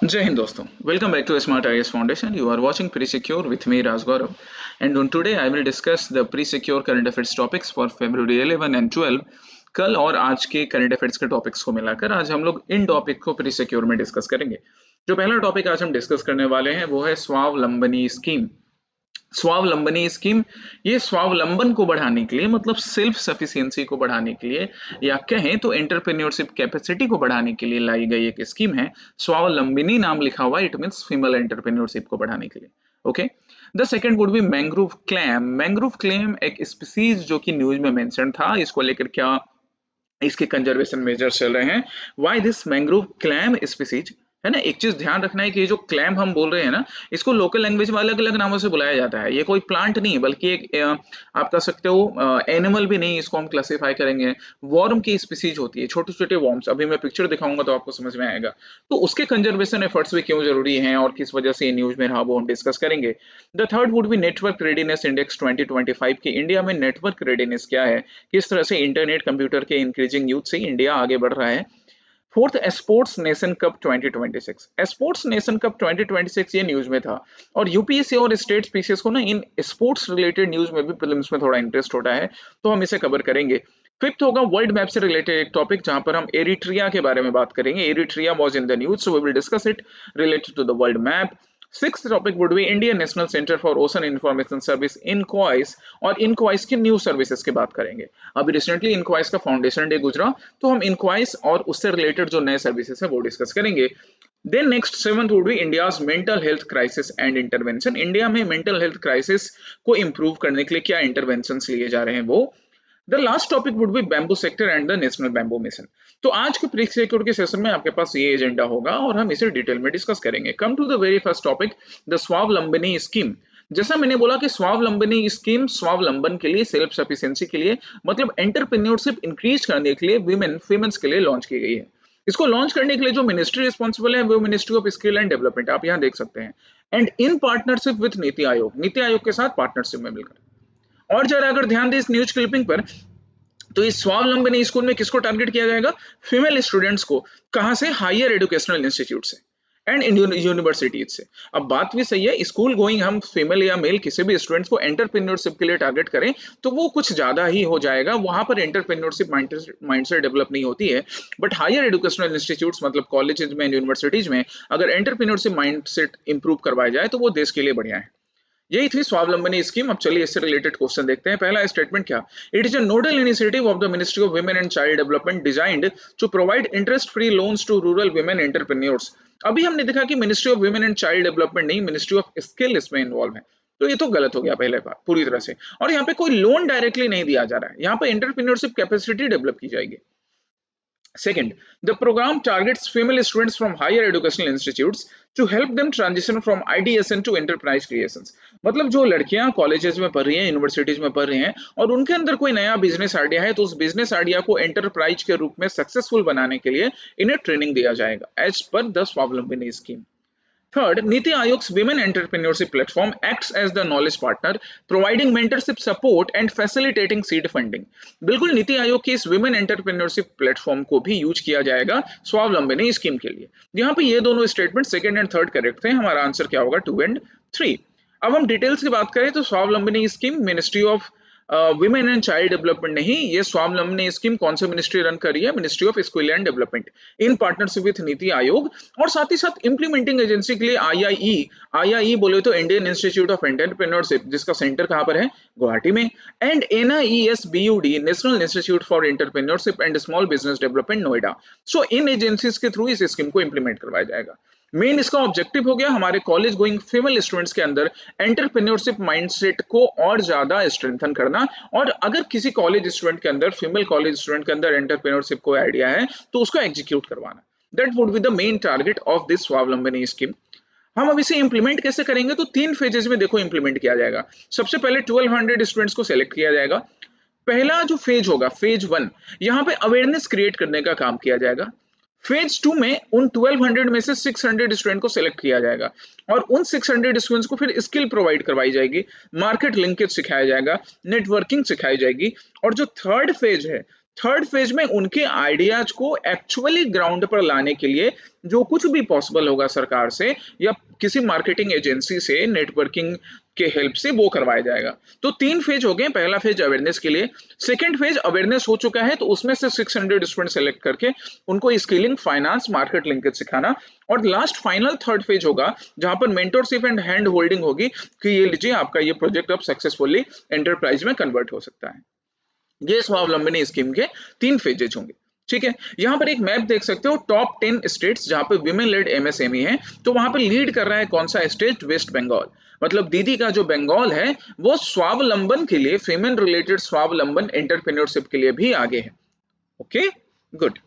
Jai Hind doston. Welcome back to Smart IAS Foundation. You are watching Pre-Secure with me Raj Gaurav. And on today I will discuss the Pre-Secure current affairs topics for February 11 and 12. कल और आज के current affairs के topics को मिलाकर आज हम लोग इन टॉपिक को प्री सिक्योर में डिस्कस करेंगे। जो पहला टॉपिक आज हम डिस्कस करने वाले हैं वो है स्वावलंबनी स्कीम। स्वावलंबनी स्कीम, ये स्वावलंबन को बढ़ाने के लिए मतलब सेल्फ सफिशिएंसी को बढ़ाने के लिए या कहें तो एंटरप्रेन्योरशिप कैपेसिटी को बढ़ाने के लिए लाई गई एक स्कीम है। स्वावलंबिनी नाम लिखा हुआ, इट मींस फीमेल एंटरप्रेन्योरशिप को बढ़ाने के लिए। Okay, the second would be mangrove clam. Mangrove clam एक स्पीसीज जो कि न्यूज में मेंशन था, इसको लेकर क्या इसके कंजर्वेशन मेजर्स चल रहे हैं। Why this mangrove clam species, है ना। एक चीज ध्यान रखना है कि ये जो क्लैम हम बोल रहे हैं ना, इसको लोकल लैंग्वेज में अलग अलग नामों से बुलाया जाता है। ये कोई प्लांट नहीं बल्कि एक आप कह सकते हो एनिमल भी नहीं, इसको हम क्लासिफाई करेंगे। वॉर्म की स्पीसीज होती है, छोटे छोटे वॉर्म्स। अभी मैं पिक्चर दिखाऊंगा तो आपको समझ में आएगा। तो उसके कंजर्वेशन एफर्ट्स भी क्यों जरूरी हैं और किस वजह से ये न्यूज में रहा, वो हम डिस्कस करेंगे। The third would be network readiness index 2025 की इंडिया में नेटवर्क रेडीनेस क्या है, किस तरह से इंटरनेट कंप्यूटर के इंक्रीजिंग यूथ से इंडिया आगे बढ़ रहा है। Fourth, sports nation cup 2026। Sports nation cup 2026 ये न्यूज में था और यूपीएससी और स्टेट पीसीएस को ना इन स्पोर्ट्स रिलेटेड न्यूज में भी प्रीलिम्स में थोड़ा इंटरेस्ट होता है, तो हम इसे कवर करेंगे। फिफ्थ होगा वर्ल्ड मैप से रिलेटेड एक टॉपिक, जहां पर हम एरिट्रिया के बारे में बात करेंगे। Eritrea was in the news, so we will discuss it related to the world map. Sixth topic would be Indian national centre for ocean information service INCOIS, और इनक्वाइस की न्यू सर्विसेज की बात करेंगे। अभी रिसेंटली इनक्वाइस का foundation day गुजरा, तो हम इनक्वाइस और उससे रिलेटेड जो नए सर्विसेज है वो डिस्कस करेंगे। Then next seventh would be India's mental health crisis and intervention. India में मेंटल हेल्थ क्राइसिस को इंप्रूव करने के लिए क्या इंटरवेंशन लिए जा रहे हैं वो। The last topic would B bamboo sector and the national bamboo mission. तो आज के प्री सिक्योर के सेशन में आपके पास ये एजेंडा होगा और हम इसे डिटेल में डिस्कस करेंगे। Come to the very first topic, the Swavalambini scheme. जैसा मैंने बोला कि स्वावलंबनी स्कीम स्वावलंबन के लिए, सेल्फ सफिशिएंसी के लिए, मतलब एंटरप्रेन्योरशिप इंक्रीज करने के लिए विमेन फीमेल्स के लिए लॉन्च की गई है। इसको लॉन्च करने के लिए जो मिनिस्ट्री रिस्पॉन्सिबल है वो ministry of skill and development, आप यहाँ देख सकते हैं। And in partnership with NITI Aayog, NITI Aayog के साथ पार्टनरशिप में मिलकर। और जरा अगर ध्यान दें इस न्यूज क्लिपिंग पर, तो इस स्वावलंबनी स्कूल में किसको टारगेट किया जाएगा? फीमेल स्टूडेंट्स को। कहां से? हायर एजुकेशनल इंस्टीट्यूट से एंड यूनिवर्सिटीज से। अब बात भी सही है, स्कूल गोइंग हम फीमेल या मेल किसी भी स्टूडेंट्स को एंटरप्रेन्योरशिप के लिए टारगेट करें तो वो कुछ ज्यादा ही हो जाएगा, वहां पर एंटरप्रेन्योरशिप माइंडसेट डेवलप नहीं होती है। बट हायर एजुकेशनल इंस्टीट्यूट्स मतलब कॉलेजेस में, यूनिवर्सिटीज में अगर एंटरप्रेन्योरशिप माइंडसेट इंप्रूव करवाया जाए तो वो देश के लिए बढ़िया है। यही थी स्वावलंबनी स्कीम। अब चलिए इससे रिलेटेड क्वेश्चन देखते हैं। पहला स्टेटमेंट क्या? It is a nodal initiative of the ministry of women and child development designed to provide interest free loans to rural women entrepreneurs. अभी हमने देखा कि ministry of women and child development नहीं, ministry of skill इसमें involve है। तो ये तो गलत हो गया पहले बात पूरी तरह से। और यहाँ पे कोई लोन डायरेक्टली नहीं दिया जा रहा है, यहाँ पे एंटरप्रेन्योरशिप कैपेसिटी डेवलप की जाएगी। Second, the program targets female students from higher educational institutes to help them transition from IDSN to enterprise creations। मतलब जो लड़कियां कॉलेजेस में पढ़ रही हैं, यूनिवर्सिटीज में पढ़ रही हैं और उनके अंदर कोई नया बिजनेस आइडिया है, तो उस बिजनेस आइडिया को एंटरप्राइज के रूप में सक्सेसफुल बनाने के लिए इन्हें ट्रेनिंग दिया जाएगा as per the Swavalambini scheme. Third, Niti Aayog's Women Entrepreneurship Platform acts as the knowledge partner, providing mentorship support and facilitating seed funding। बिल्कुल नीति आयोग की इस विमेन एंटरप्रेन्योरशिप प्लेटफॉर्म को भी यूज किया जाएगा स्वावलंबनी स्कीम के लिए। यहाँ पे ये दोनों statement second and third correct थे, हमारा आंसर क्या होगा? 2 एंड 3। अब हम डिटेल्स की बात करें तो Swavalambini scheme ministry of women and child development नहीं, ये स्वावलंबनी स्कीम कौन सी मिनिस्ट्री रन कर रही है? Ministry of skill and development in partnership with NITI Aayog. और साथ ही साथ इंप्लीमेंटिंग एजेंसी के लिए आईआईई बोले तो इंडियन इंस्टीट्यूट ऑफ एंटरप्रेन्योरशिप, जिसका सेंटर कहां पर है? गुवाहाटी में। And NISBUD, national institute for entrepreneurship and small business development, Noida. So इन एजेंसीज के थ्रू इस स्कीम को इंप्लीमेंट करवाया जाएगा। मेन इसका ऑब्जेक्टिव हो गया हमारे कॉलेज गोइंग फीमेल स्टूडेंट्स के अंदर एंटरप्रेन्योरशिप माइंडसेट को और ज्यादा स्ट्रेंथन करना। और अगर किसी कॉलेज स्टूडेंट के अंदर, फीमेल कॉलेज स्टूडेंट के अंदर एंटरप्रेन्योरशिप को आइडिया है तो उसको एग्जीक्यूट करवाना। That would be the main target of this Swavalambini scheme. हम अब इसे इंप्लीमेंट कैसे करेंगे? तो 3 फेजेस में देखो इंप्लीमेंट किया जाएगा। सबसे पहले 1200 स्टूडेंट्स को सिलेक्ट किया जाएगा। पहला जो फेज होगा, फेज 1, यहाँ पे अवेयरनेस क्रिएट करने का काम किया जाएगा। फेज 2 में उन 1200 में से 600 स्टूडेंट को सिलेक्ट किया जाएगा और उन 600 स्टूडेंट्स को फिर स्किल प्रोवाइड करवाई जाएगी, मार्केट लिंकेज सिखाया जाएगा, नेटवर्किंग सिखाई जाएगी। और जो थर्ड फेज है, थर्ड फेज में उनके आइडियाज को एक्चुअली ग्राउंड पर लाने के लिए जो कुछ भी पॉसिबल होगा सरकार से या किसी मार्केटिंग एजेंसी से, नेटवर्किंग के हेल्प से, वो करवाया जाएगा। तो 3 फेज हो गए। पहला फेज अवेयरनेस के लिए, सेकंड फेज अवेयरनेस हो चुका है तो उसमें से 600 स्टूडेंट सेलेक्ट करके उनको स्किलिंग, फाइनेंस, मार्केट लिंकेज सिखाना, और लास्ट फाइनल थर्ड फेज होगा जहां पर मेंटरशिप एंड हैंड होल्डिंग होगी कि ये लीजिए आपका ये प्रोजेक्ट अब सक्सेसफुली एंटरप्राइज में कन्वर्ट हो सकता है। ये स्वावलंबनी स्कीम के 3 फेजेज होंगे। ठीक है, यहाँ पर एक मैप देख सकते हो, टॉप 10 स्टेट्स जहां पे विमेन लेड एमएसएमई है। तो वहां पर लीड कर रहा है कौन सा स्टेट? वेस्ट बंगाल। मतलब दीदी का जो बंगाल है वो स्वावलंबन के लिए, फेमेन रिलेटेड स्वावलंबन एंटरप्रेन्योरशिप के लिए भी आगे है। Okay, good.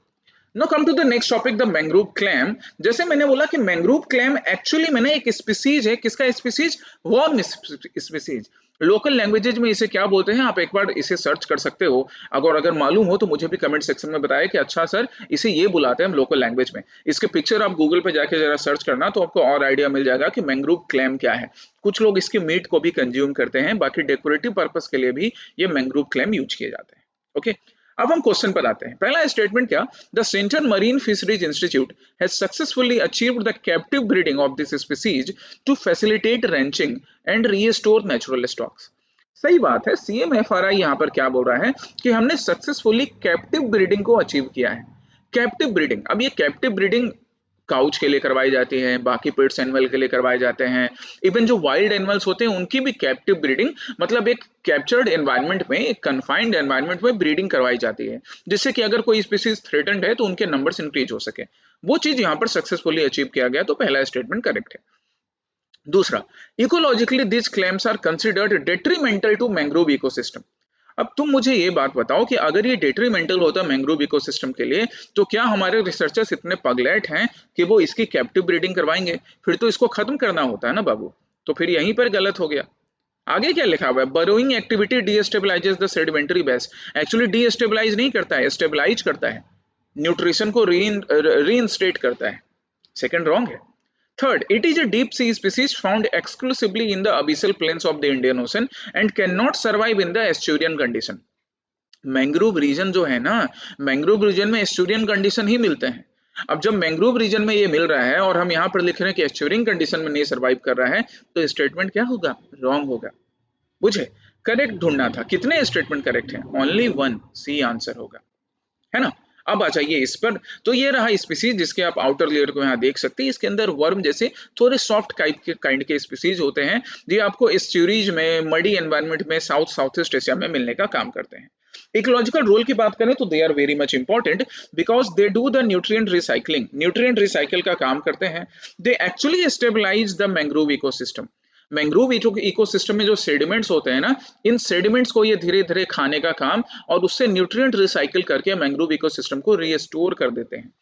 Now come to the next topic, the mangrove clam। जैसे मैंने बोला कि मैंग्रोव क्लैम एक्चुअली मैंने एक स्पीसीज है। किसका species? Worm species. Local languages में इसे क्या बोलते हैं, आप एक बार इसे सर्च कर सकते हो। अगर मालूम हो तो मुझे भी कमेंट सेक्शन में बताया कि अच्छा सर इसे ये बुलाते हैं हम लोकल लैंग्वेज में। इसके पिक्चर आप गूगल पे जाके जरा सर्च करना तो आपको और आइडिया मिल जाएगा कि मैंग्रोव क्लैम क्या है। कुछ लोग इसके मीट को भी कंज्यूम करते हैं, बाकी डेकोरेटिव पर्पस के लिए भी ये मैंग्रोव क्लैम यूज किए जाते हैं। ओके, अब हम क्वेश्चन पर आते हैं। पहला स्टेटमेंट क्या? The central marine fisheries institute has successfully achieved the captive breeding of this species to facilitate ranching and restore natural stocks. सही बात है, CMFRI यहाँ पर क्या बोल रहा है कि हमने सक्सेसफुली कैप्टिव ब्रीडिंग को अचीव किया है। कैप्टिव ब्रीडिंग, अब ये कैप्टिव ब्रीडिंग काउच के लिए करवाई जाती है, बाकी पेट्स एनिमल के लिए करवाए जाते हैं। इवन जो वाइल्ड एनिमल्स होते हैं उनकी भी कैप्टिव ब्रीडिंग, मतलब एक कैप्चर्ड एनवायरनमेंट में, एक कन्फाइंड एनवायरनमेंट में ब्रीडिंग करवाई जाती है, जिससे कि अगर कोई स्पीसीज थ्रेटन्ड है तो उनके नंबर्स इंक्रीज हो सके। वो चीज यहाँ पर सक्सेसफुली अचीव किया गया, तो पहला स्टेटमेंट करेक्ट है। दूसरा, ecologically this clams are considered detrimental to mangrove ecosystem. अब तुम मुझे ये बात बताओ कि अगर ये डेट्रीमेंटल होता मैंग्रोव इकोसिस्टम के लिए तो क्या हमारे रिसर्चर्स इतने पगलेट हैं कि वो इसकी कैप्टिव ब्रीडिंग करवाएंगे? फिर तो इसको खत्म करना होता है ना बाबू। तो फिर यहीं पर गलत हो गया। आगे क्या लिखा हुआ है? Burrowing activity destabilises the sedimentary base. Actually destabilise नहीं करता है, स्टेबलाइज करता है, न्यूट्रिशन को रीइंस्टेट करता है। सेकंड रॉन्ग है। Third, it is a deep sea species found exclusively in the abyssal plains of the Indian Ocean and cannot survive in the estuarian condition। Mangrove region जो है ना, mangrove reason में एस्चुरियन condition ही मिलते हैं। अब जब mangrove reason में ये मिल रहा है और हम यहाँ पर लिख रहे हैं कि एस्चुरियन कंडीशन में नहीं सर्वाइव कर रहा है, तो स्टेटमेंट क्या होगा? रॉन्ग होगा। बुझे? करेक्ट ढूंढना था। कितने स्टेटमेंट करेक्ट हैं? ओनली 1, सी आंसर होगा, है ना। अब आ जाइए इस पर। तो ये रहा स्पीसीज जिसके आप आउटर लेयर को यहाँ देख सकते हैं। इसके अंदर वर्म जैसे थोड़े सॉफ्ट काइंड के स्पीसीज होते हैं, जो आपको एस्चुरीज में, मडी एनवायरनमेंट में, साउथ ईस्ट एशिया में मिलने का काम करते हैं। इकोलॉजिकल रोल की बात करें तो they are very much important because they do the nutrient recycling. Nutrient recycle का काम करते हैं। They actually stabilize the mangrove ecosystem. Mangrove ecosystem में जो सेडिमेंट्स होते हैं ना, इन सेडिमेंट्स को ये धीरे धीरे खाने का काम और उससे न्यूट्रिएंट रिसाइकिल करके मैंग्रोव इकोसिस्टम को रीस्टोर कर देते हैं।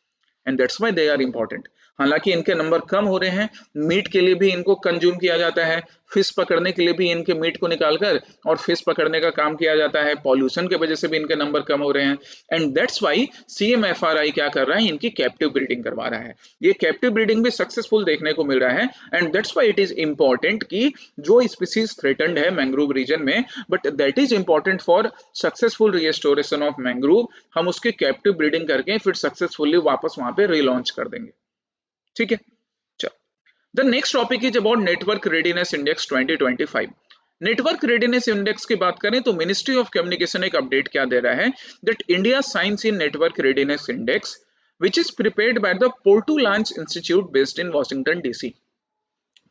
And that's why they are important. हालांकि इनके नंबर कम हो रहे हैं, मीट के लिए भी इनको कंज्यूम किया जाता है, फिश पकड़ने के लिए भी इनके मीट को निकालकर और फिश पकड़ने का काम किया जाता है, पॉल्यूशन की वजह से भी इनके नंबर कम हो रहे हैं। एंड दैट्स व्हाई CMFRI क्या कर रहा है? इनकी कैप्टिव ब्रीडिंग करवा रहा है। ये कैप्टिव ब्रीडिंग भी सक्सेसफुल देखने को मिल रहा है। And that's why it is important कि जो स्पीसीज थ्रेटन्ड है मैंग्रोव रीजन में, but that is important for successful restoration of mangrove, हम उसकी कैप्टिव ब्रीडिंग करके फिर सक्सेसफुली वापस वहां पे रिलॉन्च कर देंगे। ठीक है, चलो। The next topic is about network readiness index 2025। Network readiness index की बात करें तो मिनिस्ट्री ऑफ कम्युनिकेशन एक अपडेट क्या दे रहा है? That India science in network readiness index which is prepared by the Portulans Institute based in Washington DC।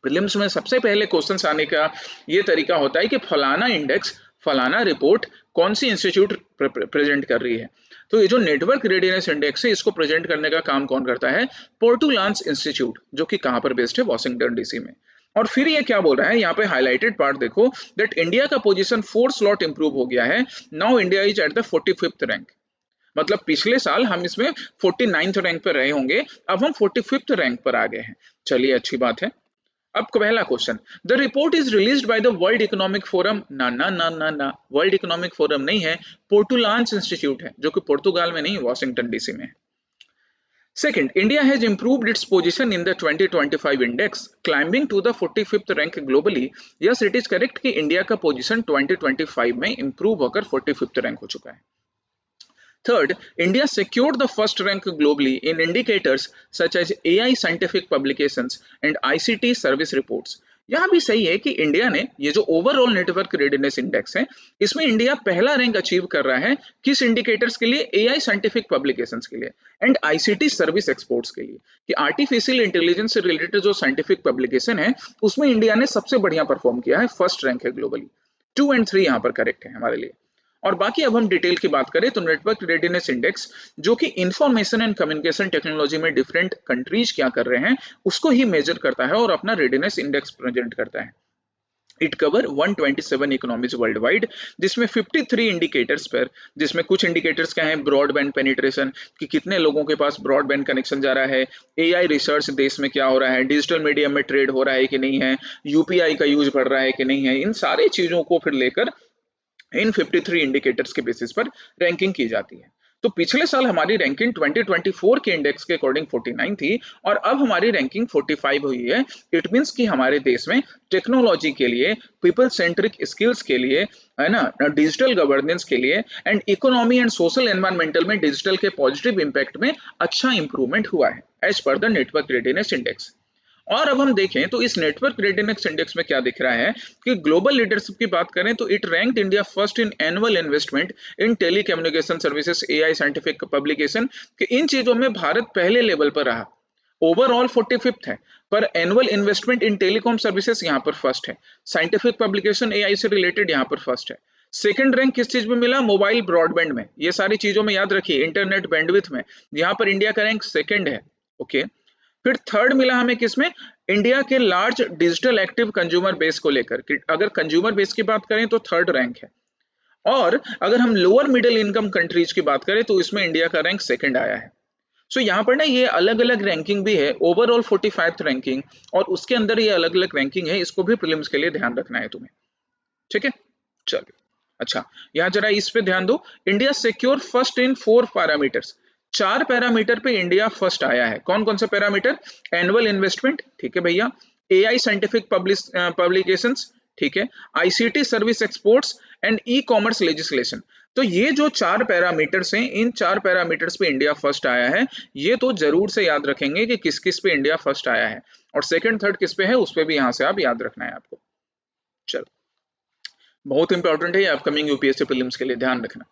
Prelims में सबसे पहले क्वेश्चंस आने का ये तरीका होता है कि फलाना इंडेक्स, फलाना रिपोर्ट कौन सी इंस्टीट्यूट प्रेजेंट कर रही है। तो ये जो नेटवर्क रेडीनेस इंडेक्स है, इसको प्रेजेंट करने का काम कौन करता है? पोर्टू लॉन्च इंस्टीट्यूट, जो कि कहां पर बेस्ड है? वॉशिंगटन DC में। और फिर ये क्या बोल रहा है यहाँ पे? हाईलाइटेड पार्ट देखो, दैट इंडिया का पोजीशन 4 स्लॉट इंप्रूव हो गया है। Now India is at the 45th rank. मतलब पिछले साल हम इसमें 49th रैंक पर रहे होंगे, अब हम 45th रैंक पर आ गए हैं। चलिए, अच्छी बात है। अब पहला question, the report is released by the world economic forum. ना ना ना ना ना, वर्ल्ड इकोनॉमिक फोरम नहीं है, पोर्टू लॉन्च इंस्टीट्यूट है, जो कि पुर्तगाल में नहीं, वॉशिंगटन DC में है। Second, India has improved its position in the 2025 index, climbing to the 45th rank globally. Yes, it is correct कि इंडिया का पोजीशन 2025 में इंप्रूव होकर 45th रैंक हो चुका है। Third, India secured the first rank globally in indicators such as AI scientific publications and ICT service reports. यहाँ भी सही है कि इंडिया ने ये जो ओवरऑल नेटवर्क रेडीनेस इंडेक्स है, इसमें इंडिया पहला रैंक अचीव कर रहा है किस इंडिकेटर्स के लिए? एआई साइंटिफिक पब्लिकेशंस के लिए एंड आईसीटी सर्विस एक्सपोर्ट्स के लिए, कि आर्टिफिशियल इंटेलिजेंस से रिलेटेड जो साइंटिफिक पब्लिकेशन है उसमें इंडिया ने सबसे बढ़िया परफॉर्म किया है, फर्स्ट रैंक है ग्लोबली। 2 एंड 3 यहाँ पर करेक्ट है हमारे लिए। और बाकी अब हम डिटेल की बात करें तो नेटवर्क रेडीनेस इंडेक्स जो कि इंफॉर्मेशन एंड कम्युनिकेशन टेक्नोलॉजी में डिफरेंट कंट्रीज क्या कर रहे हैं उसको ही मेजर करता है और अपना रेडीनेस इंडेक्स प्रेजेंट करता है। It cover 127 economies world wide, जिसमें 53 इंडिकेटर्स पर, जिसमें कुछ इंडिकेटर्स क्या हैं? ब्रॉडबैंड पेनिट्रेशन, कि कितने लोगों के पास ब्रॉडबैंड कनेक्शन जा रहा है, एआई रिसर्च देश में क्या हो रहा है, डिजिटल मीडियम में ट्रेड हो रहा है कि नहीं है, यूपीआई का यूज बढ़ रहा है कि नहीं है, इन सारे चीजों को फिर लेकर इन 53 इंडिकेटर्स के बेसिस पर रैंकिंग की जाती है। तो पिछले साल हमारी रैंकिंग 2024 के इंडेक्स के अकॉर्डिंग 49 थी और अब हमारी रैंकिंग 45 हुई है। इट मींस कि हमारे देश में टेक्नोलॉजी के लिए, पीपल सेंट्रिक स्किल्स के लिए, है ना, डिजिटल गवर्नेंस के लिए and economy and social environmental में डिजिटल के पॉजिटिव इंपैक्ट में अच्छा इंप्रूवमेंट हुआ है as per the network readiness index. और अब हम देखें तो इस नेटवर्क रेडीनेस इंडेक्स में क्या दिख रहा है कि ग्लोबल लीडरशिप की बात करें तो it ranked India first in annual investment in telecommunication services, AI scientific publication, कि इन चीजों में भारत पहले लेवल पर रहा। ओवरऑल 45th है, पर एनुअल इन्वेस्टमेंट इन टेलीकॉम सर्विसेज यहाँ पर फर्स्ट है, साइंटिफिक पब्लिकेशन एआई से रिलेटेड यहाँ पर फर्स्ट है। सेकंड रैंक किस चीज में मिला? मोबाइल ब्रॉडबैंड में। ये सारी चीजों में याद रखिए, इंटरनेट बैंडविड्थ में, यहाँ पर इंडिया का रैंक सेकंड है। ओके, फिर थर्ड मिला हमें किसमें? इंडिया के large digital active consumer base को लेकर, कि अगर कंज्यूमर बेस की बात करें तो थर्ड रैंक है। और अगर हम लोअर मिडिल इनकम कंट्रीज की बात करें तो इसमें इंडिया का रैंक सेकंड आया है। सो यहाँ पर ना ये अलग अलग रैंकिंग भी है, ओवरऑल 45th रैंकिंग और उसके अंदर ये अलग अलग रैंकिंग है, इसको भी प्रीलिम्स के लिए ध्यान रखना है तुम्हें। ठीक है, चलिए। अच्छा, यहाँ जरा इस पे ध्यान दो, India secure first in 4 parameters. 4 parameter पे इंडिया फर्स्ट आया है। कौन कौन से पैरामीटर? एनुअल इन्वेस्टमेंट, ठीक है भैया, एआई साइंटिफिक पब्लिकेशंस, ठीक है, ICT service exports and e commerce legislation. तो ये जो 4 पैरामीटर्स हैं, इन 4 पैरामीटर्स पे इंडिया फर्स्ट आया है। ये तो जरूर से याद रखेंगे कि किस किस पे इंडिया फर्स्ट आया है और सेकंड थर्ड किस पे है, उस पे भी यहाँ से आप याद रखना है आपको। चलो, बहुत इंपॉर्टेंट है ये अपकमिंग यूपीएससी प्रीलिम्स के लिए, ध्यान रखना।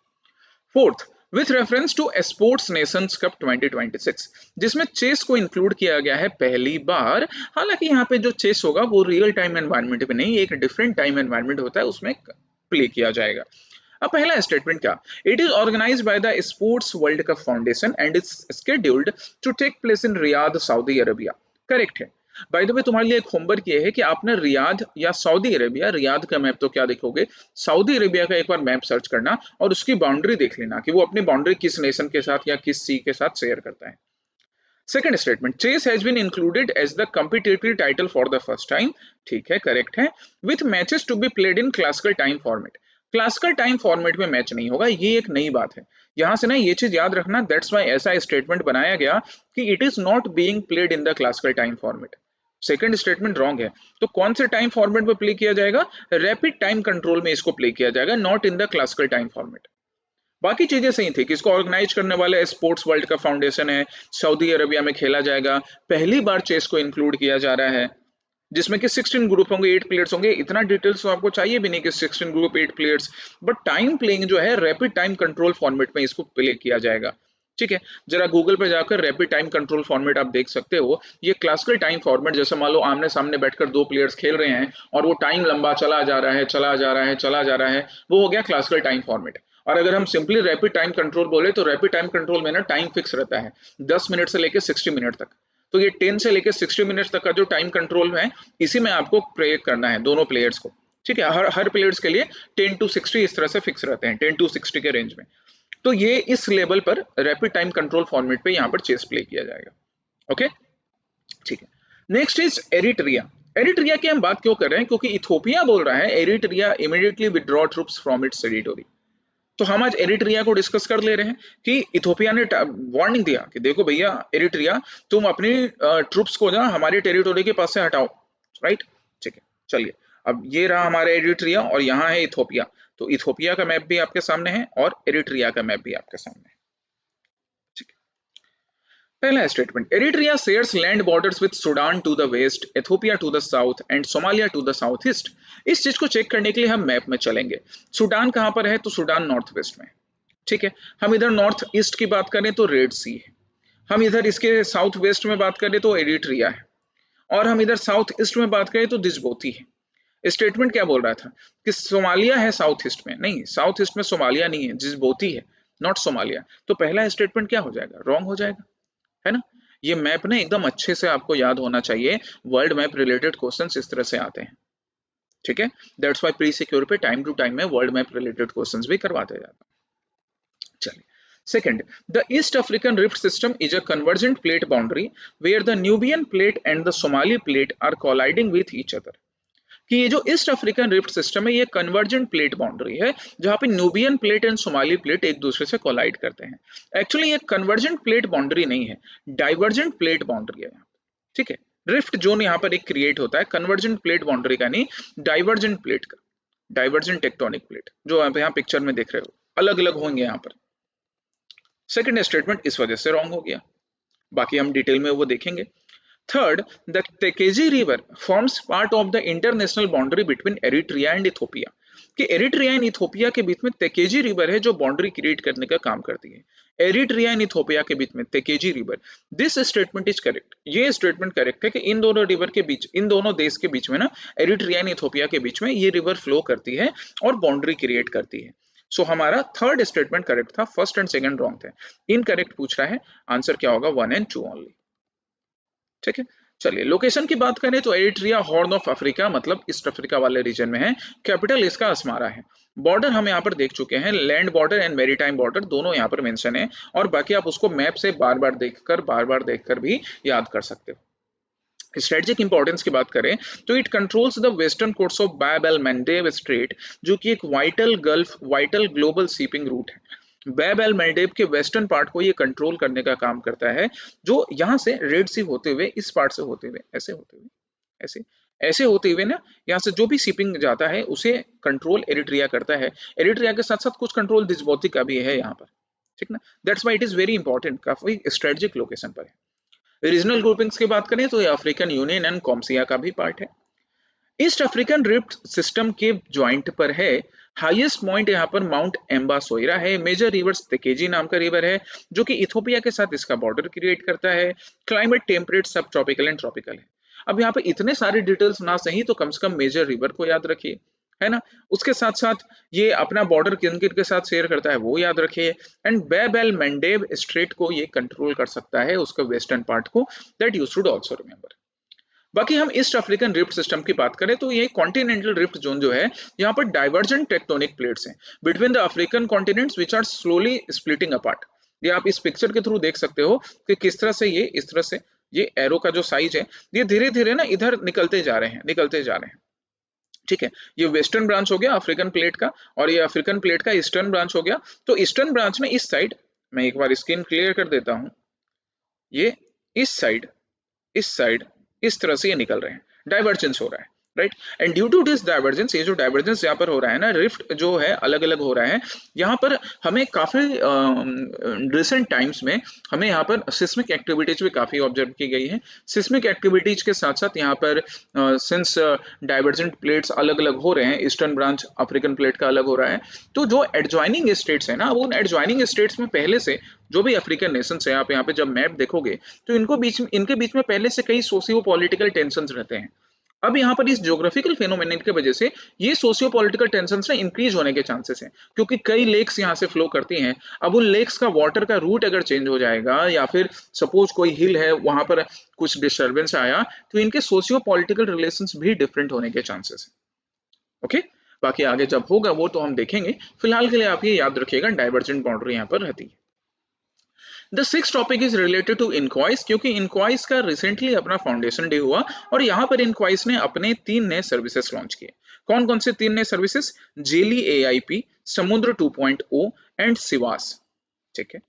Fourth, with reference to sports nations cup 2026, जिसमें चेस को इंक्लूड किया गया है पहली बार। हालांकि यहाँ पे जो चेस होगा वो रियल टाइम एनवायरनमेंट में नहीं, एक डिफरेंट टाइम एनवायरनमेंट होता है, उसमें प्ले किया जाएगा। अब पहला स्टेटमेंट क्या? It is organised by the sports world cup foundation and is scheduled to take place in Riyadh, Saudi Arabia. Correct है। बाय द वे, तुम्हारे लिए एक होमवर्क ये है कि आपने रियाद या सऊदी अरेबिया, रियाद का मैप तो क्या देखोगे, सऊदी अरेबिया का एक बार मैप सर्च करना और उसकी बाउंड्री देख लेना कि वो अपनी बाउंड्री किस नेशन के साथ या किस सी के साथ शेयर करता है। Second statement, chess has been included as the competitive title for the first time. ठीक है, करेक्ट है। With matches to be played in classical time format. Classical time format में मैच नहीं होगा, ये एक नई बात है। यहां से ना ये चीज याद रखना, दैट्स वाई ऐसा स्टेटमेंट बनाया गया कि it is not being played in the classical time format. Second statement wrong है। तो कौन से टाइम फॉर्मेट में प्ले किया जाएगा? रैपिड टाइम कंट्रोल में इसको प्ले किया जाएगा, not in the classical time format. बाकी चीजें सही थी कि इसको ऑर्गेनाइज करने वाले स्पोर्ट्स वर्ल्ड कप फाउंडेशन है, सऊदी अरेबिया में खेला जाएगा, पहली बार चेस को इंक्लूड किया जा रहा है, जिसमें कि 16 ग्रुप होंगे, 8 प्लेयर्स होंगे। इतना डिटेल्स तो आपको चाहिए भी नहीं कि 16 group 8 players, but time playing जो है रैपिड टाइम कंट्रोल फॉर्मेट में इसको प्ले किया जाएगा। ठीक है, जरा गूगल पे जाकर रैपिड टाइम कंट्रोल फॉर्मेट आप देख सकते हो। ये क्लासिकल टाइम फॉर्मेट, जैसे मान लो आमने सामने बैठकर 2 प्लेयर्स खेल रहे हैं और वो टाइम लंबा चला जा रहा है, चला जा रहा है, चला जा रहा है, वो हो गया क्लासिकल टाइम फॉर्मेट। और अगर हम सिंपली रैपिड टाइम कंट्रोल बोले तो रैपिड टाइम कंट्रोल में ना टाइम फिक्स रहता है, 10 मिनट से लेकर 60 मिनट तक। तो ये 10 से लेकर 60 मिनट्स तक का जो टाइम कंट्रोल है, इसी में आपको प्ले करना है दोनों प्लेयर्स को। ठीक है, हर हर प्लेयर्स के लिए 10 टू 60 इस तरह से फिक्स रहते हैं, 10 टू 60 के रेंज में। तो ये इस लेवल पर रैपिड टाइम कंट्रोल फॉर्मेट पे यहाँ पर चेस प्ले किया जाएगा। ओके, ठीक है। Next is Eritrea. एरिट्रिया की हम बात क्यों कर रहे हैं? क्योंकि इथोपिया बोल रहा है Eritrea immediately withdraw troops from its territory. तो हम आज एरिट्रिया को डिस्कस कर ले रहे हैं कि इथोपिया ने वार्निंग दिया कि देखो भैया एरिट्रिया, तुम अपनी ट्रूप्स को ना हमारी टेरिटोरी के पास से हटाओ। राइट, ठीक है, चलिए। अब ये रहा हमारा एरिट्रिया और यहाँ है इथोपिया। तो इथोपिया का मैप भी आपके सामने है और एरिट्रिया का मैप भी आपके सामने है। पहला statement, Eritrea shares land borders with Sudan to the west, Ethiopia to the south and Somalia to the south east. इस चीज को चेक करने के लिए हम मैप में चलेंगे। सूडान कहां पर है? तो सूडान नॉर्थ वेस्ट में, ठीक है। हम इधर नॉर्थ ईस्ट की बात करें तो रेड सी है, हम इधर इसके साउथ वेस्ट में बात करें तो एरिट्रिया है, और हम इधर साउथ ईस्ट में बात करें तो दिजबोती है। स्टेटमेंट क्या बोल रहा था कि सोमालिया है साउथ ईस्ट में, नहीं, साउथ ईस्ट में सोमालिया नहीं है, जिजबोती है, नॉट सोमालिया। तो पहला स्टेटमेंट क्या हो जाएगा? रॉन्ग हो जाएगा, है ना। ये मैप ना एकदम अच्छे से आपको याद होना चाहिए, वर्ल्ड मैप रिलेटेड क्वेश्चंस इस तरह से आते हैं, ठीक है। दैट्स व्हाई प्री सिक्योर पे टाइम टू टाइम में वर्ल्ड मैप रिलेटेड क्वेश्चंस भी करवाते जाते हैं। चलिए, second, the east African rift system is a convergent plate boundary where the Nubian plate and the Somali plate are colliding with each other. कि ये जो east African rift system है ये कन्वर्जेंट प्लेट बाउंड्री है, जहां पे Nubian plate and Somali plate एक दूसरे से कोलाइड करते हैं। एक्चुअली ये कन्वर्जेंट प्लेट बाउंड्री नहीं है, डाइवर्जेंट प्लेट बाउंड्री है, ठीक है। रिफ्ट जोन यहाँ पर एक क्रिएट होता है, कन्वर्जेंट प्लेट बाउंड्री का नहीं, डाइवर्जेंट प्लेट का, डाइवर्जेंट टेक्टोनिक प्लेट, जो आप यहाँ पिक्चर में देख रहे हो, अलग अलग होंगे यहाँ पर। सेकेंड स्टेटमेंट इस वजह से रॉन्ग हो गया, बाकी हम डिटेल में वो देखेंगे। Third, the Tekezi River forms part of the international boundary between Eritrea and Ethiopia. कि एरिट्रिया एंड इथोपिया के बीच में तेकेजी रिवर है जो बाउंड्री क्रिएट करने का काम करती है। एरिट्रिया एंड इथोपिया के बीच में Tekeze river, this statement is correct. ये स्टेटमेंट करेक्ट है कि इन दोनों रिवर के बीच, इन दोनों देश के बीच में ना, एरिट्रिया एंड इथोपिया के बीच में ये रिवर फ्लो करती है और बाउंड्री क्रिएट करती है। सो हमारा थर्ड स्टेटमेंट करेक्ट था, फर्स्ट एंड सेकंड रॉन्ग थे। इनकरेक्ट पूछ रहा है, आंसर क्या होगा? 1 एंड 2 ओनली, ठीक है। चलिए, लोकेशन की बात करें तो एरिट्रिया हॉर्न ऑफ अफ्रीका, मतलब ईस्ट अफ्रीका वाले रीजन में है। कैपिटल इसका अस्मारा है। बॉर्डर हम यहाँ पर देख चुके हैं, land border and maritime border दोनों यहाँ पर मेंशन है, और बाकी आप उसको मैप से बार बार देखकर भी याद कर सकते हो। स्ट्रेटेजिक इंपॉर्टेंस की बात करें तो it controls the western course of बाब एल मंडेब स्ट्रेट, जो कि एक वाइटल ग्लोबल शिपिंग रूट है। बैब एल मेंडेब के वेस्टर्न पार्ट को ये कंट्रोल करने का काम करता है, जो यहाँ से रेड सी होते हुए, इस पार्ट से होते हुए, ऐसे होते हुए, ऐसे ऐसे होते हुए ना, यहाँ से जो भी शिपिंग जाता है उसे कंट्रोल एरिट्रिया करता है। एरिट्रिया के साथ साथ कुछ कंट्रोल दिजबौती का भी है यहाँ पर, ठीक ना। That's why it is very important, काफी स्ट्रेटेजिक लोकेशन पर है। रीजनल ग्रुपिंग्स की बात करें तो ये अफ्रीकन यूनियन एंड कॉम्सिया का भी पार्ट है। ईस्ट अफ्रीकन रिफ्ट सिस्टम के ज्वाइंट पर है। हाईएस्ट पॉइंट यहाँ पर माउंट एम्बा सोइरा है। मेजर रिवर्स तेकेजी नाम का रिवर है, जो कि इथोपिया के साथ इसका बॉर्डर क्रिएट करता है। क्लाइमेट टेम्परेट सब ट्रॉपिकल एंड ट्रॉपिकल है। अब यहाँ पे इतने सारे डिटेल्स ना सही तो कम से कम मेजर रिवर को याद रखिए, है ना। उसके साथ साथ ये अपना बॉर्डर किन किन के साथ शेयर करता है वो याद रखिए। एंड बैब एल मेंडेब स्ट्रेट को ये कंट्रोल कर सकता है, उसका वेस्टर्न पार्ट को, that you should also remember. बाकी हम ईस्ट अफ्रीकन रिफ्ट सिस्टम की बात करें तो ये कॉन्टिनेंटल रिफ्ट जोन जो है, यहाँ पर डाइवर्जेंट टेक्टोनिक प्लेट्स हैं between the African continents which are slowly splitting apart. ये आप इस पिक्चर के थ्रू देख सकते हो कि किस तरह से ये, इस तरह से ये एरो का जो साइज है, ये धीरे धीरे ना इधर निकलते जा रहे हैं, निकलते जा रहे हैं, ठीक है। ये वेस्टर्न ब्रांच हो गया अफ्रीकन प्लेट का, और ये अफ्रीकन प्लेट का ईस्टर्न ब्रांच हो गया। तो ईस्टर्न ब्रांच में इस साइड, मैं एक बार स्क्रीन क्लियर कर देता हूं, ये इस साइड, इस साइड, इस तरह से ये निकल रहे हैं, डाइवर्जेंस हो रहा है, right. And due to this divergence, ये जो डाइवर्जेंस यहाँ पर हो रहा है ना, रिफ्ट जो है अलग अलग हो रहा है। यहाँ पर हमें काफी रिसेंट टाइम्स में हमें यहाँ पर सिस्मिक एक्टिविटीज भी काफी ऑब्जर्व की गई है। सिस्मिक एक्टिविटीज के साथ साथ यहाँ पर सिंस डाइवर्जेंट प्लेट्स अलग अलग हो रहे हैं, ईस्टर्न ब्रांच अफ्रीकन प्लेट का अलग हो रहा है, तो जो एडजॉइनिंग स्टेट्स है ना, अब उन एडजॉइनिंग स्टेट्स में पहले से जो भी अफ्रीकन नेशंस है, आप यहाँ पे जब मैप देखोगे तो इनके बीच में पहले से कई सोशियो पॉलिटिकल टेंशंस रहते हैं। अब यहाँ पर इस ज्योग्राफिकल फेनोमेनन की वजह से ये सोशियो पॉलिटिकल टेंशंस ना इंक्रीज होने के चांसेस हैं, क्योंकि कई लेक्स यहाँ से फ्लो करती हैं। अब उन लेक्स का वाटर का रूट अगर चेंज हो जाएगा, या फिर सपोज कोई हिल है वहां पर कुछ डिस्टर्बेंस आया, तो इनके सोशियो पॉलिटिकल रिलेशंस भी डिफरेंट होने के चांसेस हैं। ओके, बाकी आगे जब होगा वो तो हम देखेंगे। फिलहाल के लिए आप ये याद रखिएगा, डाइवर्जेंट बाउंड्री यहाँ पर रहती है। The six topic is related to INCOIS, क्योंकि इनक्वाइस का रिसेंटली अपना फाउंडेशन डे हुआ, और यहाँ पर इनक्वाइस ने अपने 3 नए सर्विसेज लॉन्च किए। कौन कौन से 3 नए सर्विसेज? जेली एआईपी, समुद्र 2.0 एंड सिवास, ठीक है।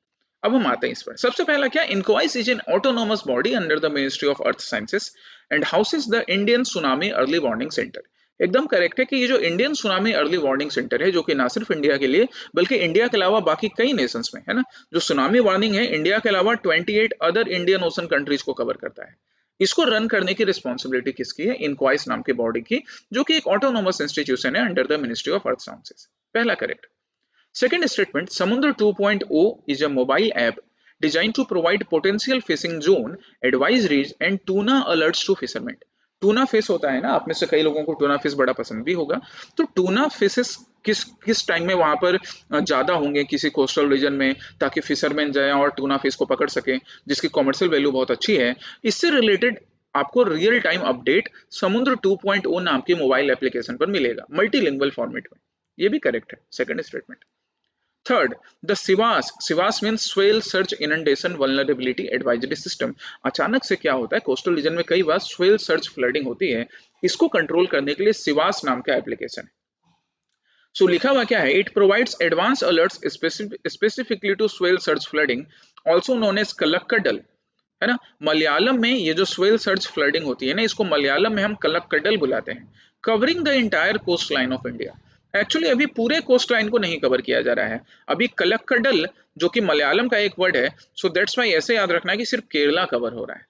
अब हम आते हैं इस पर। सबसे पहला क्या, INCOIS is an autonomous body under the ministry of earth sciences and houses the Indian tsunami early warning centre. एकदम करेक्ट है कि ये जो Indian tsunami early warning centre है, जो कि ना सिर्फ इंडिया के लिए बल्कि इंडिया के अलावा बाकी कई नेशंस में है ना, जो सुनामी वार्निंग है इंडिया के अलावा 28 अदर इंडियन ओशन कंट्रीज को कवर करता है। इसको रन करने की रिस्पॉन्सिबिलिटी किसकी है? इनक्वाइस नाम की बॉडी की, जो कि एक ऑटोनोमस इंस्टीट्यूशन है under the ministry of earth sciences. पहला करेक्ट। सेकंड स्टेटमेंट, समुद्र 2.0 is a mobile app designed to provide potential fishing zone advisories and tuna alerts to fishermen। Tuna fish होता है ना, आप में से कई लोगों को टूना फिश बड़ा पसंद भी होगा। तो टूना फिशेस किस किस टाइम में वहां पर ज्यादा होंगे किसी कोस्टल रीजन में, ताकि फिशरमैन जाए और टूना फिश को पकड़ सके, जिसकी कमर्शियल वैल्यू बहुत अच्छी है। इससे रिलेटेड आपको रियल टाइम अपडेट समुद्र 2.0 नाम की मोबाइल एप्लीकेशन पर मिलेगा, मल्टीलिंगुअल फॉर्मेट में। ये भी करेक्ट है, second statement. Third, the सिवास means swell search inundation vulnerability advisory system. अचानक से क्या होता है, कोस्टल रीजन में कई बार स्वेल सर्च फ्लडिंग होती है, इसको कंट्रोल करने के लिए सिवास नाम का एप्लीकेशन है। सो लिखा हुआ क्या है, it provides advance alerts specifically to swell surge flooding also known as kallakkadal, है ना। मलयालम में ये जो स्वेल सर्च फ्लडिंग होती है ना, इसको मलयालम में हम कलक्कडल बुलाते हैं। Covering the entire coast line of India. Actually अभी पूरे कोस्ट लाइन को नहीं कवर किया जा रहा है, अभी कलक्कडल जो कि मलयालम का एक वर्ड है, सो दैट्स वाई ऐसे याद रखना है कि सिर्फ केरला कवर हो रहा है।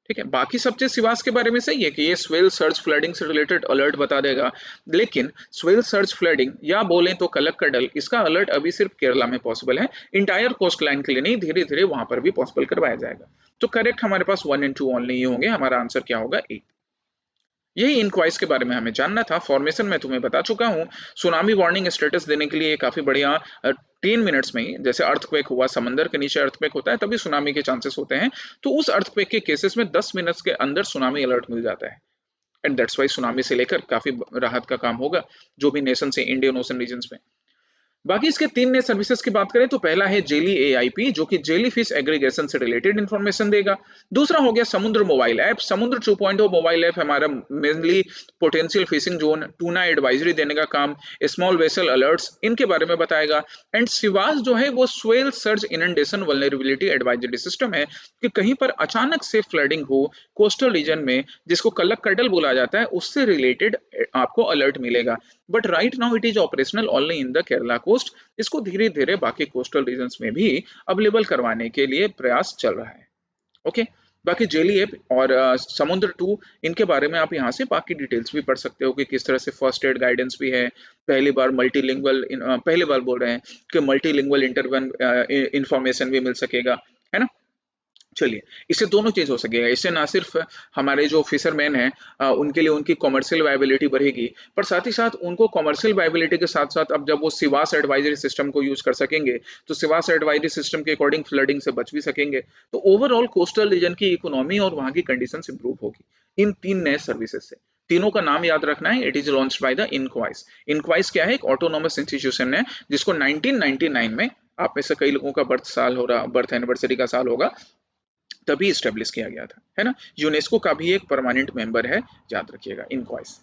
ठीक है, बाकी सब चीज सिवास के बारे में सही है कि ये स्वेल सर्च फ्लडिंग से रिलेटेड अलर्ट बता देगा, लेकिन स्वेल सर्च फ्लडिंग या बोलें तो कलक्कडल, इसका अलर्ट अभी सिर्फ केरला में पॉसिबल है, इंटायर कोस्ट लाइन के लिए नहीं, धीरे धीरे वहां पर भी पॉसिबल करवाया जाएगा। तो करेक्ट हमारे पास 1 एंड 2 ओनली ही होंगे, हमारा आंसर क्या होगा? ए। यही इनक्वाइस के बारे में हमें जानना था। फॉर्मेशन मैं तुम्हें बता चुका हूँ। सुनामी वार्निंग स्टेटस देने के लिए काफी बढ़िया 3 मिनट्स में ही, जैसे अर्थक्वेक हुआ, समंदर के नीचे अर्थक्वेक होता है तभी सुनामी के चांसेस होते हैं, तो उस अर्थक्वेक के केसेस में 10 मिनट्स के अंदर सुनामी अलर्ट मिल जाता है। एंड दैट्स वाई सुनामी से लेकर काफी राहत का काम होगा जो भी नेशन से इंडियन ओशन रीजन में। बाकी इसके 3 नए सर्विसेज की बात करें तो पहला है जेली एआईपी, जो कि जेली फिश एग्रीगेशन से रिलेटेड इंफॉर्मेशन देगा। दूसरा हो गया समुद्र मोबाइल ऐप। समुद्र 2.0 मोबाइल ऐप हमारा mainly potential fishing zone, tuna advisory देने का काम, स्मॉल वेसल अलर्ट्स, इनके बारे में बताएगा। एंड सिवास जो है वो swell search inundation vulnerability advisory system है कि कहीं पर अचानक से फ्लडिंग हो कोस्टल रीजन में, जिसको कलक्कडल बोला जाता है, उससे रिलेटेड आपको अलर्ट मिलेगा। But right now it is operational only in the Kerala coast. इसको धीरे धीरे बाकी कोस्टल रीजन्स में भी अवेलेबल करवाने के लिए प्रयास चल रहा है। ओके, बाकी जेली ऐप और समुद्र 2, इनके बारे में आप यहाँ से बाकी डिटेल्स भी पढ़ सकते हो कि किस तरह से फर्स्ट एड गाइडेंस भी है। पहली बार बोल रहे हैं कि मल्टीलिंगुअल इंटरवन इंफॉर्मेशन भी मिल सकेगा, है ना। चलिए, इससे दोनों चीज हो सकेगा। इससे ना सिर्फ हमारे जो फिशरमैन हैं उनके लिए उनकी कमर्शियल वायबिलिटी बढ़ेगी, पर साथ ही साथ उनको कमर्शियल वायबिलिटी के साथ साथ अब जब वो सिवास एडवाइजरी सिस्टम को यूज कर सकेंगे तो सिवास एडवाइजरी सिस्टम के अकॉर्डिंग फ्लडिंग से बच भी सकेंगे। तो ओवरऑल कोस्टल रीजन की इकोनॉमी और वहां की कंडीशंस इंप्रूव होगी इन 3 नए सर्विसेज से। तीनों का नाम याद रखना है, it is launched by the INCOIS. INCOIS क्या है? एक ऑटोनोमस इंस्टीट्यूशन है जिसको 1999 में, आप में से कई लोगों का बर्थ एनिवर्सरी का साल होगा, तभी स्टेब्लिश किया गया था, है ना। यूनेस्को का भी एक परमानेंट मेंबर है, याद रखिएगा, INCOIS.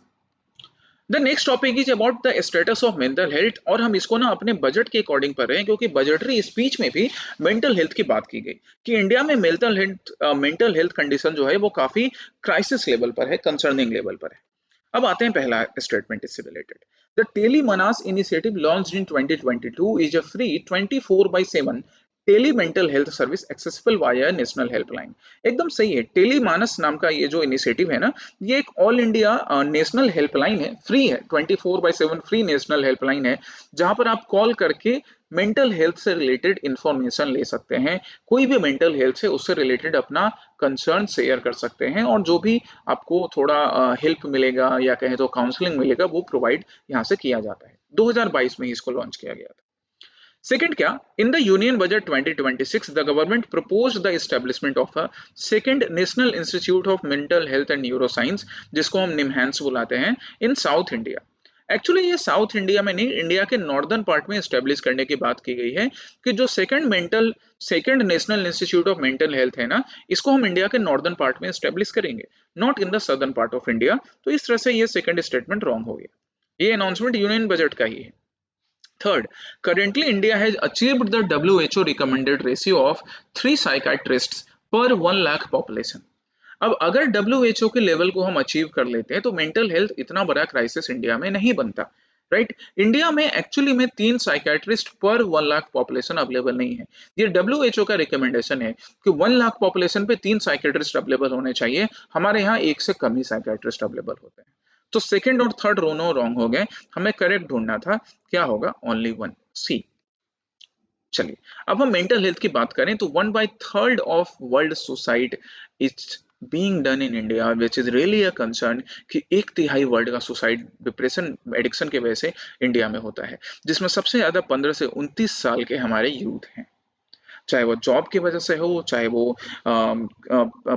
The next topic is about the status of mental health, और हम इसको ना अपने बजट के अकॉर्डिंग पढ़ रहे हैं, क्योंकि बजटरी स्पीच में भी मेंटल हेल्थ की बात की गई कि इंडिया में मेंटल हेल्थ कंडीशन जो है वो काफी क्राइसिस लेवल पर है, कंसर्निंग लेवल पर है। अब आते हैं पहला स्टेटमेंट इससे related. The tele Manas initiative launched in 2022 is a free 24/7 tele mental health service accessible via national helpline. एकदम सही है, टेली मानस नाम का ये जो इनिशिएटिव है ना, ये एक ऑल इंडिया नेशनल हेल्पलाइन है, फ्री है, 24/7 फ्री नेशनल हेल्पलाइन है, जहां पर आप कॉल करके मेंटल हेल्थ से रिलेटेड इंफॉर्मेशन ले सकते हैं। कोई भी मेंटल हेल्थ से उससे रिलेटेड अपना कंसर्न शेयर कर सकते हैं, और जो भी आपको थोड़ा हेल्प मिलेगा या कहें तो काउंसलिंग मिलेगा वो प्रोवाइड यहाँ से किया जाता है। 2022 में ही इसको लॉन्च किया गया था। सेकंड क्या, in the union budget 2026 the government proposed the establishment of a second national institute of mental health and neuroscience, जिसको हम निमहैंस बुलाते हैं, इन साउथ इंडिया। एक्चुअली ये साउथ इंडिया में नहीं, इंडिया के नॉर्दर्न पार्ट में एस्टेब्लिश करने की बात की गई है कि जो second national institute of mental health है ना, इसको हम इंडिया के नॉर्दर्न पार्ट में एस्टेब्लिश करेंगे, not in the southern part of India. तो इस तरह से ये सेकंड स्टेटमेंट रॉन्ग हो गया, ये अनाउंसमेंट यूनियन बजट का ही है। Third, currently India has achieved the WHO recommended ratio of 3 psychiatrists per 1 lakh population. अब अगर डब्ल्यूएचओ के लेवल को हम अचीव कर लेते हैं तो मेंटल हेल्थ इतना बड़ा क्राइसिस इंडिया में नहीं बनता, राइट। इंडिया में एक्चुअली में 3 साइकेट्रिस्ट पर 1 लाख पॉपुलेशन अवेलेबल नहीं है। ये डब्ल्यूएचओ का रिकमेंडेशन है कि 1 लाख पॉपुलेशन पे 3 साइकेट्रिस्ट अवेलेबल होने चाहिए। हमारे यहाँ एक से कम ही साइकेट्रिस्ट अवेलेबल होते हैं। तो सेकेंड और थर्ड दोनों रॉन्ग हो गए। हमें करेक्ट ढूंढना था, क्या होगा, ओनली वन, सी। चलिए, अब हम मेंटल हेल्थ की बात करें तो 1/3 of world suicide is being done in India, which is really a concern कि 1/3 वर्ल्ड का सुसाइड डिप्रेशन एडिक्शन की वजह से इंडिया में होता है, जिसमें सबसे ज्यादा 15 से 29 साल के हमारे यूथ हैं। चाहे वो जॉब की वजह से हो, चाहे वो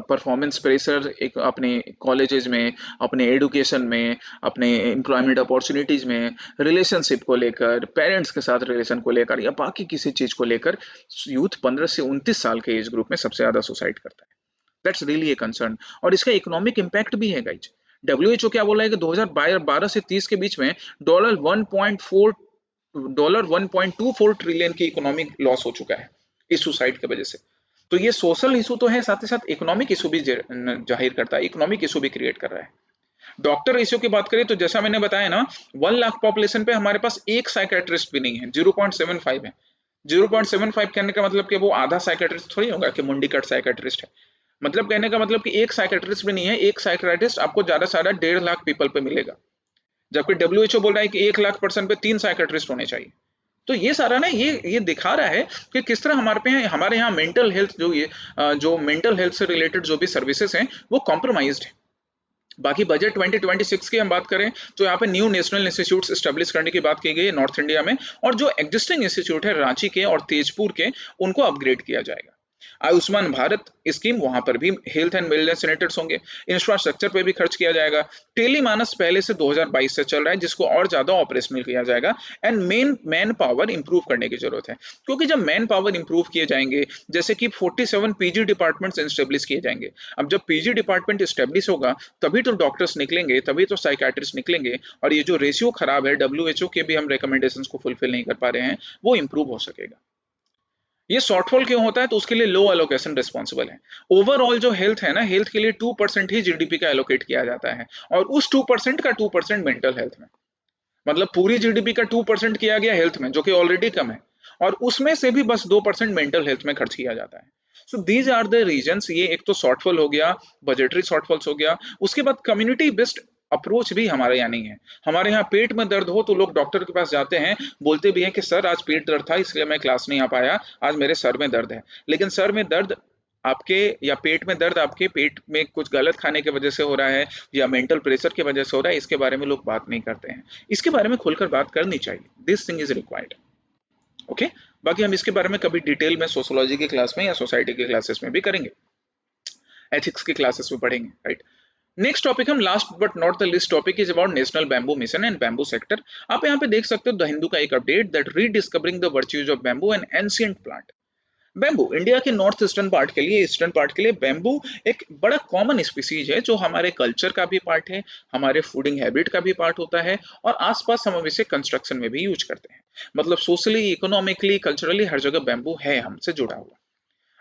परफॉर्मेंस प्रेशर एक अपने कॉलेजेस में, अपने एडुकेशन में, अपने एम्प्लॉयमेंट अपॉर्चुनिटीज में, रिलेशनशिप को लेकर, पेरेंट्स के साथ रिलेशन को लेकर या बाकी किसी चीज को लेकर यूथ 15 से 29 साल के एज ग्रुप में सबसे ज्यादा सुसाइड करता है। That's really a concern. और इसका इकोनॉमिक इम्पैक्ट भी है गाइज। डब्ल्यूएचओ क्या बोला है कि 2012 से 30 के बीच में डॉलर 1.24 ट्रिलियन की इकोनॉमिक लॉस हो चुका है इस सुसाइड की वजह से। तो ये सोशल इशू तो है, साथ ही साथ इकोनॉमिक इशू भी जाहिर करता है, इकोनॉमिक इशू भी क्रिएट कर रहा है। डॉक्टर रेशियो की बात करें तो जैसा मैंने बताया ना, 1 लाख पॉपुलेशन पे हमारे पास एक साइकेट्रिस्ट भी नहीं है, 0.75 है। 0.75 कहने का मतलब कि वो आधा साइकेट्रिस्ट थोड़ी होगा कि मुंडी कट साइकेट्रिस्ट है। मतलब कहने का मतलब कि एक साइकेट्रिस्ट भी नहीं है, एक साइकेट्रिस्ट आपको ज्यादा से ज्यादा 1.5 लाख पीपल पे मिलेगा, जबकि डब्ल्यूएचओ बोल रहा है कि 1 लाख पर्सन पे 3 साइकेट्रिस्ट होने चाहिए। तो ये सारा ना ये दिखा रहा है कि किस तरह हमारे यहाँ मेंटल हेल्थ जो मेंटल हेल्थ से रिलेटेड जो भी सर्विसेज हैं वो कॉम्प्रोमाइज्ड है। बाकी बजट 2026 की हम बात करें तो यहाँ पे न्यू नेशनल इंस्टीट्यूट स्टेब्लिश करने की बात की गई है नॉर्थ इंडिया में, और जो एग्जिस्टिंग इंस्टीट्यूट है रांची के और तेजपुर के, उनको अपग्रेड किया जाएगा। आयुष्मान भारत स्कीम, वहां पर भी हेल्थ एंड वेलनेस सेंटर्स होंगे। इंफ्रास्ट्रक्चर पे भी खर्च किया जाएगा। टेलीमानस पहले से 2022 से चल रहा है, जिसको और ज्यादा ऑपरेशनल किया जाएगा। एंड मैन पावर इंप्रूव करने की जरूरत है, क्योंकि जब मैन पावर इंप्रूव किए जाएंगे, जैसे कि 47 पीजी डिपार्टमेंट्स स्टेब्लिश किए जाएंगे। अब जब पीजी डिपार्टमेंट स्टेब्लिश होगा तभी तो डॉक्टर्स निकलेंगे, तभी तो साइकाट्रिस्ट निकलेंगे, और ये जो रेशियो खराब है डब्ल्यूएचओ के भी हम रिकमेंडेशंस को फुलफिल नहीं कर पा रहे हैं, वो इंप्रूव हो सकेगा। ये शॉर्टफॉल क्यों होता है, तो उसके लिए लो एलोकेशन रिस्पॉन्सिबल है। ओवरऑल जो हेल्थ है ना, हेल्थ के लिए 2% ही जीडीपी का एलोकेट किया जाता है, और उस 2% का 2% मेंटल हेल्थ में। मतलब पूरी जीडीपी का 2% किया गया हेल्थ में, जो कि ऑलरेडी कम है, और उसमें से भी बस 2% मेंटल हेल्थ में खर्च किया जाता है। So these are the reasons. ये एक तो शॉर्टफॉल हो गया, बजटरी शॉर्टफॉल्स हो गया। उसके बाद कम्युनिटी बेस्ड अप्रोच भी हमारे यहाँ नहीं है। हमारे यहाँ पेट में दर्द हो तो लोग डॉक्टर के पास जाते हैं, बोलते भी हैं कि सर आज पेट दर्द था इसलिए मैं क्लास नहीं आ पाया, आज मेरे सर में दर्द है। लेकिन सर में दर्द आपके, या पेट में दर्द आपके पेट में कुछ गलत खाने की वजह से हो रहा है या मेंटल प्रेशर की वजह से हो रहा है, इसके बारे में लोग बात नहीं करते हैं। इसके बारे में खुलकर बात करनी चाहिए। This thing is required. Okay. बाकी हम इसके बारे में कभी डिटेल में सोशोलॉजी की क्लास में या सोसाइटी की क्लासेस में भी करेंगे, एथिक्स की क्लासेस में पढ़ेंगे, राइट। नेक्स्ट टॉपिक, हम last but not the list topic is about national bamboo mission and bamboo sector. आप यहाँ पे देख सकते हो द हिंदू का एक update that rediscovering the virtues of bamboo and ancient plant. Bamboo India के नॉर्थ ईस्टर्न पार्ट के लिए, ईस्टर्न पार्ट के लिए बैम्बू एक बड़ा कॉमन स्पीसीज है, जो हमारे कल्चर का भी पार्ट है, हमारे फूडिंग हैबिट का भी पार्ट होता है, और आसपास हम इसे कंस्ट्रक्शन में भी यूज करते हैं। मतलब सोशली, इकोनॉमिकली, कल्चरली हर जगह बैम्बू है हमसे जुड़ा हुआ।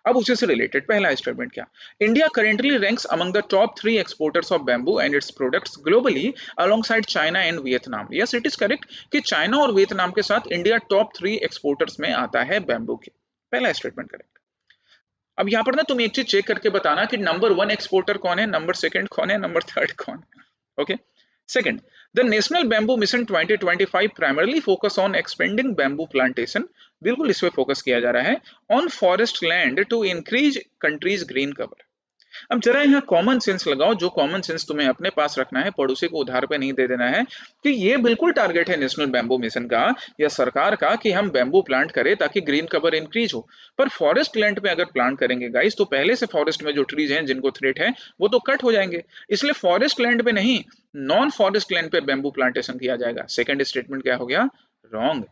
अब उसी से रिलेटेड पहला स्टेटमेंट क्या, India currently ranks among the top 3 exporters of bamboo and its products globally alongside China and Vietnam. Yes, it is correct कि चाइना और वियतनाम के साथ इंडिया टॉप 3 एक्सपोर्टर्स में आता है बैम्बू के। पहला स्टेटमेंट करेक्ट। अब यहाँ पर ना तुम एक चीज चेक करके बताना कि नंबर 1 एक्सपोर्टर कौन है, नंबर सेकंड कौन है, नंबर थर्ड कौन है। Okay. Second, the national bamboo mission 2025 primarily focus on expanding bamboo plantation. बिल्कुल इस पे फोकस किया जा रहा है, on forest land to increase country's green cover. अब जरा यहाँ कॉमन सेंस लगाओ, जो कॉमन सेंस तुम्हें अपने पास रखना है, पड़ोसी को उधार पे नहीं दे देना है, कि ये बिल्कुल टारगेट है नेशनल बैम्बू मिशन का या सरकार का कि हम बैम्बू प्लांट करें ताकि ग्रीन कवर इंक्रीज हो। पर फॉरेस्ट लैंड पे अगर प्लांट करेंगे गाइस, तो पहले से फॉरेस्ट में जो ट्रीज हैं जिनको थ्रेट है वो तो कट हो जाएंगे। इसलिए फॉरेस्ट लैंड पे नहीं, नॉन फॉरेस्ट लैंड पे बैम्बू प्लांटेशन किया जाएगा। सेकंड स्टेटमेंट क्या हो गया, रॉन्ग।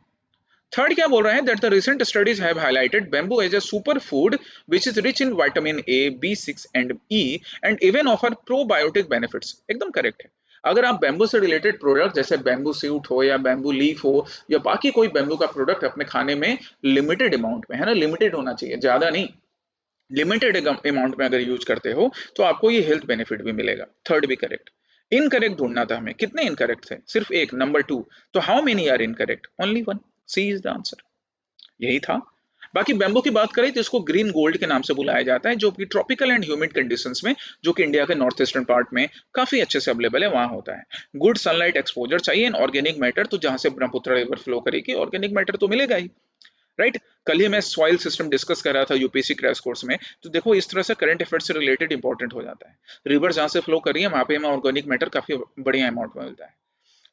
थर्ड क्या बोल रहा है, that the recent studies have highlighted bamboo as a super food which is rich in vitamin A, B6 and E and even offer probiotic benefits. एकदम करेक्ट है। अगर आप बैम्बू से रिलेटेड प्रोडक्ट जैसे बैम्बू सूट हो या bamboo leaf हो या बाकी कोई बैम्बू का प्रोडक्ट अपने खाने में लिमिटेड अमाउंट में, है ना, लिमिटेड होना चाहिए, ज्यादा नहीं, लिमिटेड अमाउंट में अगर यूज करते हो तो आपको ये हेल्थ बेनिफिट भी मिलेगा। थर्ड भी करेक्ट। इनकरेक्ट ढूंढना था हमें, कितने इनकरेक्ट थे? सिर्फ एक, नंबर टू। तो how many are incorrect? Only one. C is the answer. यही था। बाकी बैम्बू की बात करें तो इसको ग्रीन गोल्ड के नाम से बुलाया जाता है, जो कि ट्रॉपिकल एंड ह्यूमिड कंडीशंस में, जो कि इंडिया के नॉर्थ ईस्टर्न पार्ट में काफी अच्छे से अवेलेबल है, वहां होता है। गुड सनलाइट एक्सपोजर चाहिए एंड ऑर्गेनिक मैटर, तो जहां से ब्रह्मपुत्र रिवर फ्लो करेगी ऑर्गेनिक मैटर तो मिलेगा ही, राइट। कल ही मैं सॉइल सिस्टम डिस्कस कर रहा था यूपीएससी क्रैश कोर्स में, तो देखो इस तरह से करंट अफेयर से रिलेटेड इंपॉर्टेंट हो जाता है। रिवर जहां से फ्लो कर रही है वहां पे हमें ऑर्गेनिक मैटर काफी बढ़िया अमाउंट में मिलता है।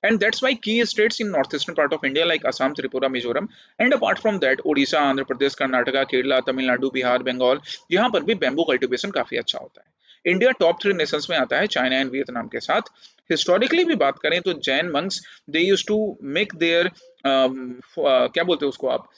And that's why key states in northeastern part of India like Assam, Tripura, Mizoram, and apart from that Odisha, Andhra Pradesh, Karnataka, Kerala, Tamil Nadu, Bihar, Bengal, यहाँ पर भी बैम्बू कल्टीवेशन काफी अच्छा होता है। इंडिया टॉप 3 नेशंस में आता है चाइना एंड वियतनाम के साथ। हिस्टोरिकली भी बात करें तो Jain monks they use to make their क्या बोलते हैं उसको आप,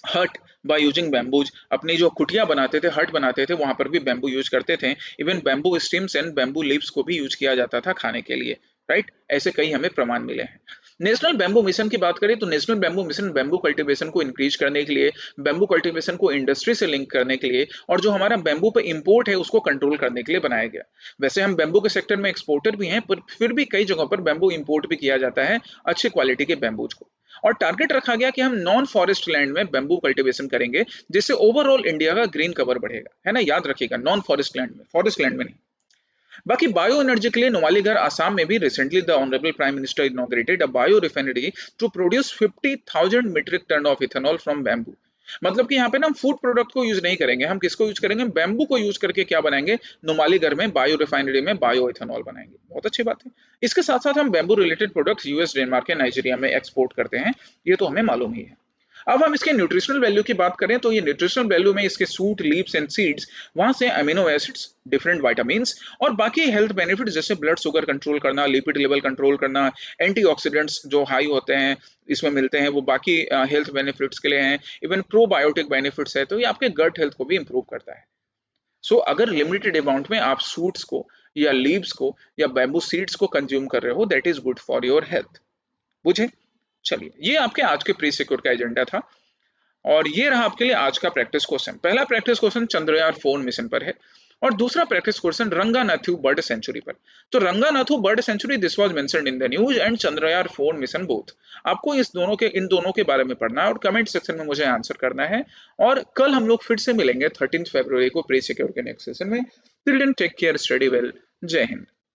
हट, बाय यूजिंग बैम्बूज। अपनी जो कुटिया बनाते थे, हट बनाते थे, वहां पर भी बैम्बू यूज करते थे। Even bamboo stems and bamboo leaves को भी यूज किया जाता था खाने के लिए, राइट। ऐसे कई हमें प्रमाण मिले हैं। नेशनल बैम्बू मिशन की बात करें तो national bamboo mission bamboo cultivation को इंक्रीज करने के लिए, बैम्बू कल्टीवेशन को इंडस्ट्री से लिंक करने के लिए, और जो हमारा बैम्बू पे इंपोर्ट है उसको कंट्रोल करने के लिए बनाया गया। वैसे हम बैम्बू के सेक्टर में एक्सपोर्टर भी हैं, पर फिर भी कई जगहों पर बैम्बू इंपोर्ट भी किया जाता है अच्छी क्वालिटी के बैम्बूज को। और टारगेट रखा गया कि हम नॉन फॉरेस्ट लैंड में बैम्बू कल्टीवेशन करेंगे, जिससे ओवरऑल इंडिया का ग्रीन कवर बढ़ेगा, है ना, याद रखिएगा, नॉन फॉरेस्ट लैंड में, फॉरेस्ट लैंड में नहीं। बाकी बायो एनर्जी के लिए नुमालीगढ़ आसाम में भी recently the honourable prime minister inaugurated a bio refinery to produce 50,000 metric ton of ethanol from bamboo. मतलब कि यहाँ पे ना हम फूड प्रोडक्ट को यूज नहीं करेंगे, हम किसको यूज करेंगे, बैम्बू को यूज करके क्या बनाएंगे, नुमालीगढ़ में बायो रिफाइनरी में बायो इथेनॉल बनाएंगे। बहुत अच्छी बात है। इसके साथ साथ हम bamboo related products US, Denmark या नाइजीरिया में एक्सपोर्ट करते हैं, ये तो हमें मालूम ही है। अब हम इसके न्यूट्रिशनल वैल्यू की बात करें तो ये न्यूट्रिशनल वैल्यू में इसके सूट, लीव्स एंड सीड्स, वहां से अमीनो एसिड्स, डिफरेंट विटामिन्स और बाकी हेल्थ बेनिफिट्स जैसे ब्लड शुगर कंट्रोल करना, लिपिड लेवल कंट्रोल करना, एंटीऑक्सीडेंट्स जो हाई होते हैं इसमें मिलते हैं, वो बाकी हेल्थ बेनिफिट्स के लिए हैं। इवन प्रोबायोटिक बेनिफिट्स है, तो ये आपके गट हेल्थ को भी इंप्रूव करता है। सो अगर लिमिटेड अमाउंट में आप सूट्स को या लीव्स को या बैम्बू सीड्स को कंज्यूम कर रहे हो, that is good for your health. बुझे? चलिए, ये आपके आज के प्री सिक्योर का एजेंडा था। और ये रहा आपके लिए आज का प्रैक्टिस क्वेश्चन। पहला प्रैक्टिस क्वेश्चन चंद्रयान-4 मिशन पर है और दूसरा practice question Ranganathittu bird sanctuary पर। तो Ranganathittu bird sanctuary this was mentioned in the news and Chandrayaan four mission both. आपको इन दोनों के बारे में पढ़ना है और कमेंट सेक्शन में मुझे आंसर करना है। और कल हम लोग फिर से मिलेंगे 13 फरवरी को प्री सिक्योर के नेक्स्ट सेशन में। Till then take care, study well, जय हिंद।